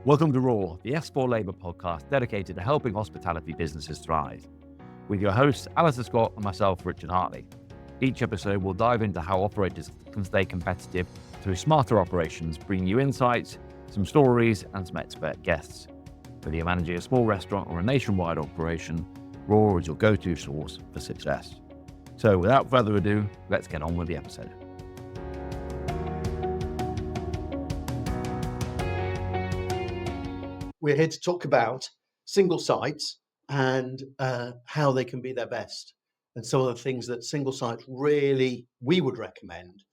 Welcome to Raw, the S4 Labour podcast dedicated to helping hospitality businesses thrive. With your hosts, Alastair Scott and myself, Richard Hartley. Each episode will dive into how operators can stay competitive through smarter operations, bringing you insights, some stories, and some expert guests. Whether you're managing a small restaurant or a nationwide operation, Raw is your go-to source for success. So without further ado, let's get on with the episode. We're here to talk about single sites and how they can be their best, and some of the things that single sites we would recommend,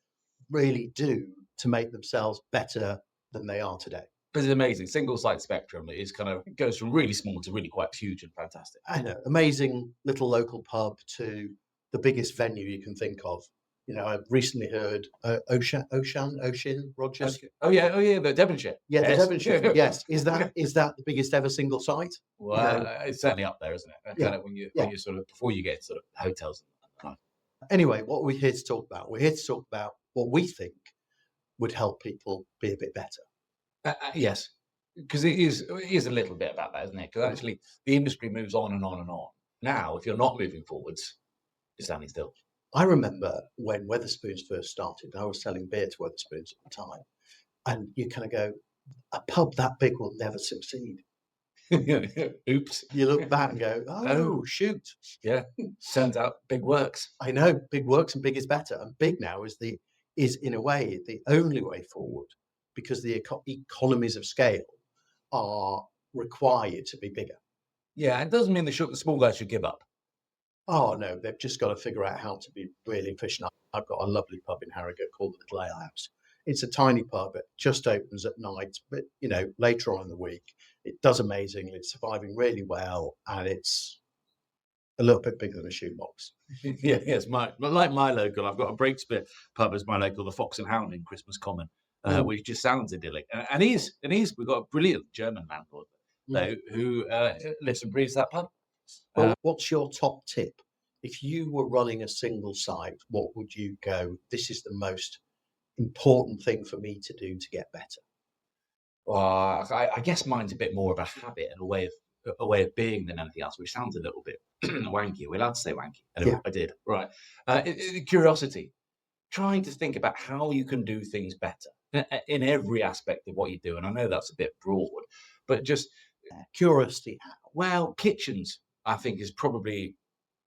really do to make themselves better than they are today. It's amazing. Single site spectrum is it goes from really small to really quite huge and fantastic. I know, amazing little local pub to the biggest venue you can think of. You know, I've recently heard Ocean Rogers. Okay. Oh yeah, the Devonshire. Yeah, Yes. the Devonshire. Yes, is that the biggest ever single site? Well, You know, it's certainly up there, isn't it? Yeah, Kind of when you sort of before you get sort of hotels. Anyway, what are we here to talk about? We're here to talk about what we think would help people be a bit better. Yes, because it is a little bit about that, isn't it? Because actually the industry moves on and on and on. Now, if you're not moving forwards, you're standing still. I remember when Wetherspoons first started, I was selling beer to Wetherspoons at the time, and you kind of go, a pub that big will never succeed. Oops. You look back and go, oh, shoot. Yeah. Turns out big works. I know, big works and big is better. And big now is in a way the only way forward, because the economies of scale are required to be bigger. Yeah, it doesn't mean the small guys should give up. Oh, no, they've just got to figure out how to be really efficient. I've got a lovely pub in Harrogate called the Little Ale House. It's a tiny pub. It just opens at night, but, you know, later on in the week, it does amazingly. It's surviving really well, and it's a little bit bigger than a shoebox. Yeah, yes, like my local, I've got a Breakspear pub as my local, the Fox and Hound in Christmas Common, which just sounds idyllic. And we've got a brilliant German landlord though, who lives and breathes that pub. Well, what's your top tip? If you were running a single site, what would you go, this is the most important thing for me to do to get better? I guess mine's a bit more of a habit and a way of being than anything else, which sounds a little bit wanky. We're allowed to say wanky. Anyway, Yeah. I did. Right. Curiosity. Trying to think about how you can do things better in every aspect of what you do. And I know that's a bit broad, but just Curiosity. well, kitchens, I think, is probably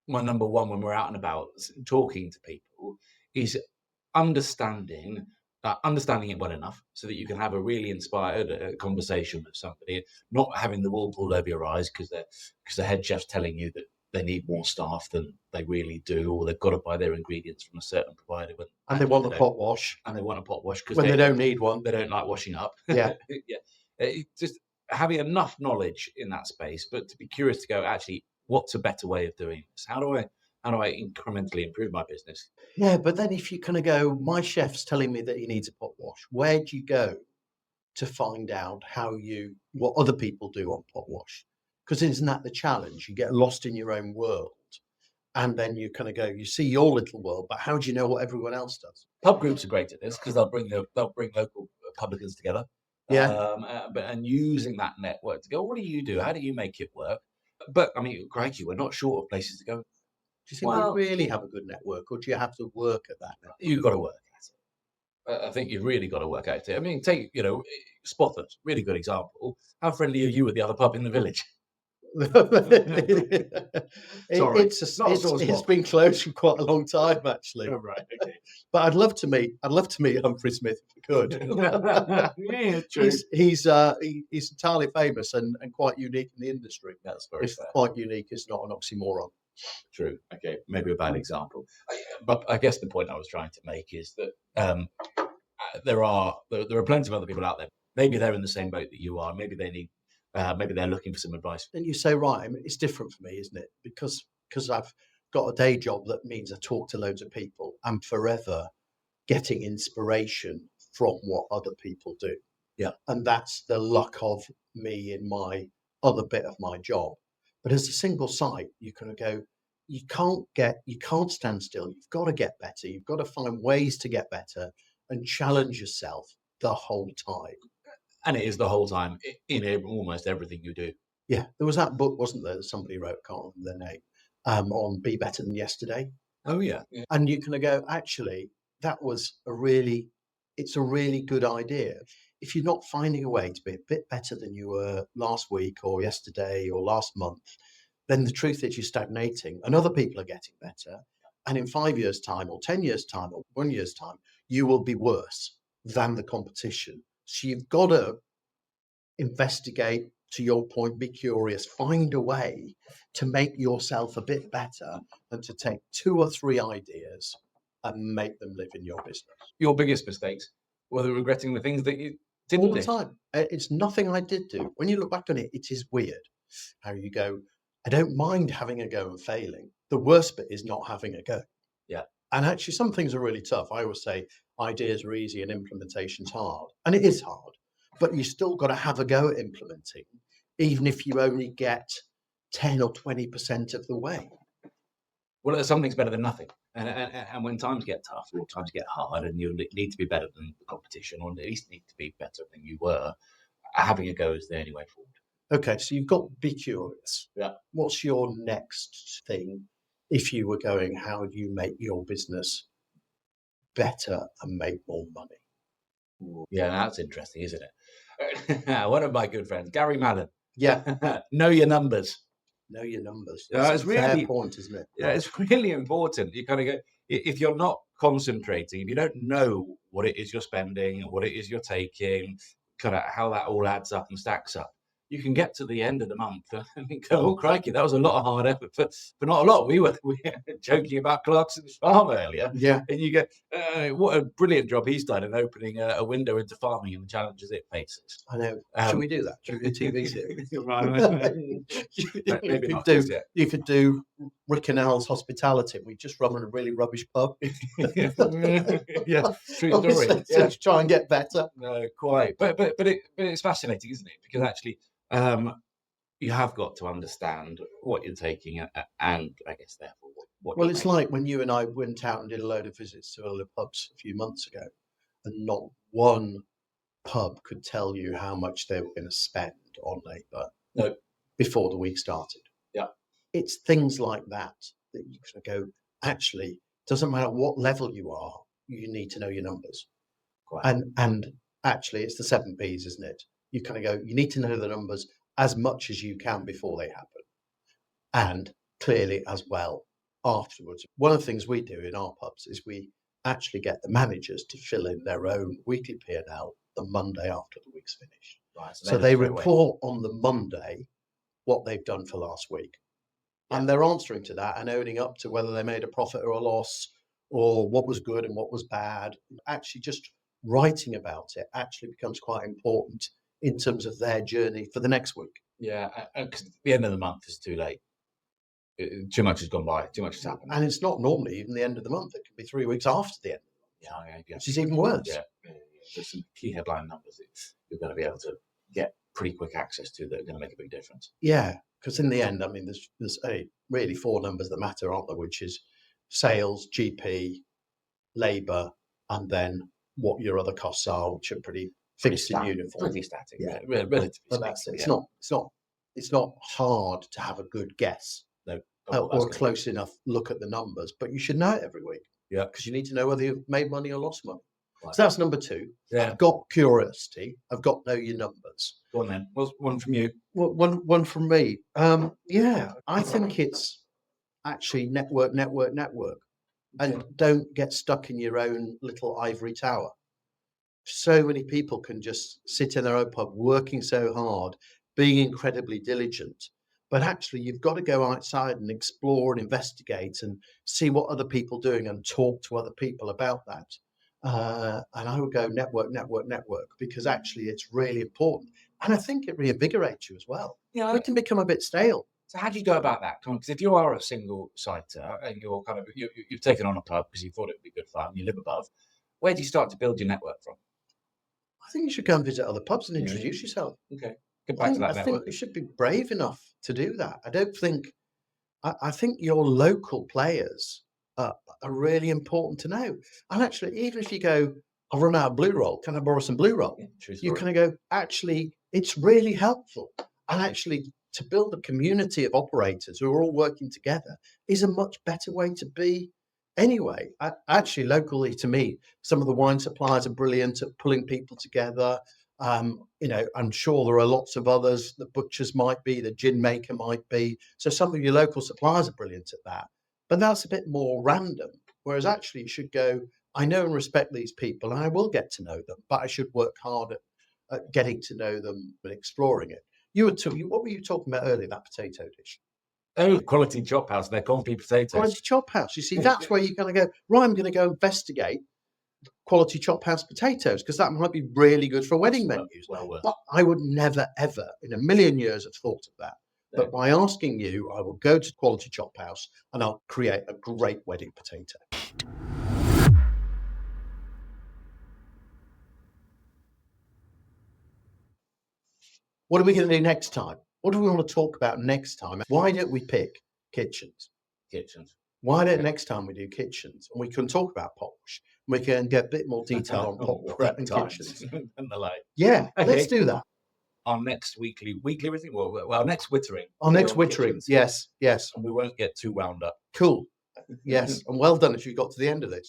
my number one when we're out and about talking to people, is understanding it well enough so that you can have a really inspired conversation with somebody, not having the wool pulled over your eyes because the head chef's telling you that they need more staff than they really do, or they've got to buy their ingredients from a certain provider. And they want a pot wash. And they want a pot wash because When they don't need one. They don't like washing up. Yeah. Yeah. Just having enough knowledge in that space, but to be curious to go, actually, what's a better way of doing this? How do I incrementally improve my business? Yeah, but then if you kind of go, my chef's telling me that he needs a pot wash, where do you go to find out what other people do on pot wash? Because isn't that the challenge? You get lost in your own world, and then you kind of go, you see your little world, but how do you know what everyone else does? Pub groups are great at this because they'll bring local publicans together. Yeah. And using that network to go, what do you do? How do you make it work? But I mean, crikey, we're not short of places to go. Do you think we really have a good network, or do you have to work at that network? You've got to work at it. I think you've really got to work at it. I mean, take, Spotters, really good example. How friendly are you with the other pub in the village? Sorry, It's been closed for quite a long time, actually. Oh, right, okay. But I'd love to meet Humphrey Smith if we could. Yeah, true. He's entirely famous and quite unique in the industry. That's very If fair. quite unique is not an oxymoron. True. Okay, maybe a bad example. But I guess the point I was trying to make is that there are plenty of other people out there. Maybe they're in the same boat that you are. Maybe they need. Maybe they're looking for some advice. And you say, right, I mean, it's different for me, isn't it? Because I've got a day job that means I talk to loads of people. I'm forever getting inspiration from what other people do. Yeah. And that's the luck of me in my other bit of my job. But as a single site, you kind of go, you can't stand still. You've got to get better. You've got to find ways to get better and challenge yourself the whole time. And it is the whole time in almost everything you do. Yeah, there was that book, wasn't there, that somebody wrote, can't remember their name, on Be Better Than Yesterday. Oh, yeah. And you can go, actually, it's a really good idea. If you're not finding a way to be a bit better than you were last week or yesterday or last month, then the truth is you're stagnating and other people are getting better. And in 5 years' time or 10 years' time or 1 year's time, you will be worse than the competition. So you've got to investigate, to your point, be curious, find a way to make yourself a bit better and to take 2 or 3 ideas and make them live in your business. Your biggest mistakes were regretting the things that you didn't All the do. time. It's nothing I did do. When you look back on it, it is weird how you go, I don't mind having a go and failing. The worst bit is not having a go. Yeah. And actually, some things are really tough. I always say ideas are easy and implementation's hard. And it is hard, but you still got to have a go at implementing, even if you only get 10 or 20% of the way. Well, something's better than nothing. And when times get tough or times get hard and you need to be better than the competition, or at least need to be better than you were, having a go is the only way forward. Okay, so you've got to be curious. Yeah. What's your next thing? If you were going, how do you make your business better and make more money? Yeah, that's interesting, isn't it? One of my good friends, Gary Mallon. Yeah. Know your numbers. Know your numbers. Yeah, It's it's a fair really- point, isn't it? Yeah, it's really important. You kind of go, if you're not concentrating, if you don't know what it is you're spending, what it is you're taking, kind of how that all adds up and stacks up, you can get to the end of the month and go, oh, crikey, that was a lot of hard effort for not a lot. We were joking about Clarkson's Farm earlier. Yeah. And you go, what a brilliant job he's done in opening a window into farming and the challenges it faces. I know. Should we do that? Should we do TV series? Maybe not just yet. You could do Rick and Al's Hospitality. We just run a really rubbish pub. Yeah, true story. To Yeah. try and get better. No, quite. But it's fascinating, isn't it? Because actually, you have got to understand what you're taking, and I guess therefore what. Well, you're it's making. like when you and I went out and did a load of visits to other pubs a few months ago, and not one pub could tell you how much they were going to spend on labour No. before the week started. Yeah. It's things like that you can go, actually, doesn't matter what level you are, you need to know your numbers. Quite. And actually, it's the 7 Ps, isn't it? You kind of go, you need to know the numbers as much as you can before they happen, and clearly as well afterwards. One of the things we do in our pubs is we actually get the managers to fill in their own weekly P&L the Monday after the week's finished. Right, So they report on the Monday what they've done for last week. Yeah. And they're answering to that and owning up to whether they made a profit or a loss, or what was good and what was bad. Actually, just writing about it actually becomes quite important in terms of their journey for the next week. Yeah, because the end of the month is too late. Too much has gone by. Too much has happened. And it's not normally even the end of the month. It can be 3 weeks after the end, Yeah. which is even worse. Yeah. There's some key headline numbers that you're going to be able to get pretty quick access to that are going to make a big difference. Yeah, because in the end, I mean, there's really 4 numbers that matter, aren't there? Which is sales, GP, labour, and then what your other costs are, which are pretty fixed and uniform. Pretty static. Yeah. Relatively But that's speaking. it. It's not hard to have a good guess No. or a close enough look at the numbers, but you should know it every week. Yeah. Because you need to know whether you've made money or lost money. Right. So that's number 2. Yeah. I've got curiosity. I've got know your numbers. Go on then. What's one from you? Well, one from me. Yeah, I think it's actually network, and don't get stuck in your own little ivory tower. So many people can just sit in their own pub, working so hard, being incredibly diligent, but actually you've got to go outside and explore and investigate and see what other people are doing and talk to other people about that. And I would go network, because actually it's really important. And I think it reinvigorates you as well. Yeah. It can become a bit stale. So how do you go about that? Because if you are a single siter and you're kind of you've taken on a pub because you thought it would be good fun, you live above, where do you start to build your network from? I think you should go and visit other pubs and introduce yourself. Okay, get back to that I network. think you should be brave enough to do that. I think your local players are really important to know. And actually, even if you go, I've run out of blue roll. Can I borrow some blue roll? Yeah, true You story. kind of go, actually, it's really helpful. And actually, to build a community of operators who are all working together is a much better way to be anyway. Actually, locally to me, some of the wine suppliers are brilliant at pulling people together. I'm sure there are lots of others. The butchers might be, the gin maker might be. So some of your local suppliers are brilliant at that. But that's a bit more random. Whereas actually you should go, I know and respect these people and I will get to know them, but I should work hard at getting to know them and exploring it. What were you talking about earlier, that potato dish? Oh, Quality Chop House, they're Confit potatoes. Quality Chop House. You see, that's where you're going to go, right, I'm going to go investigate Quality Chop House potatoes because that might be really good for wedding menus. Well worth. But I would never, ever in a million years have thought of that. No. But by asking you, I will go to Quality Chop House and I'll create a great wedding potato. What are we going to do next time? What do we want to talk about next time? Why don't we pick kitchens? Why don't next time we do kitchens? And we can talk about pot wash. We can get a bit more detail on pot wash and kitchens. And the like. Yeah, Okay. let's do that. Our next weekly, is it? Well, our next wittering. Our next on wittering. kitchens. Yes. And we won't get too wound up. Cool. Yes. And well done if you got to the end of this.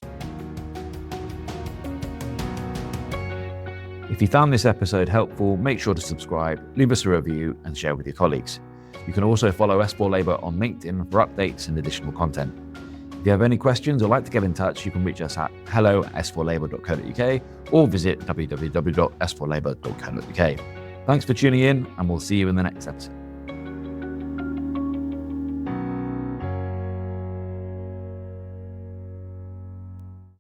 If you found this episode helpful, make sure to subscribe, leave us a review, and share with your colleagues. You can also follow S4 Labour on LinkedIn for updates and additional content. If you have any questions or like to get in touch, you can reach us at hello@s4labour.co.uk or visit www.s4labour.co.uk. Thanks for tuning in, and we'll see you in the next episode.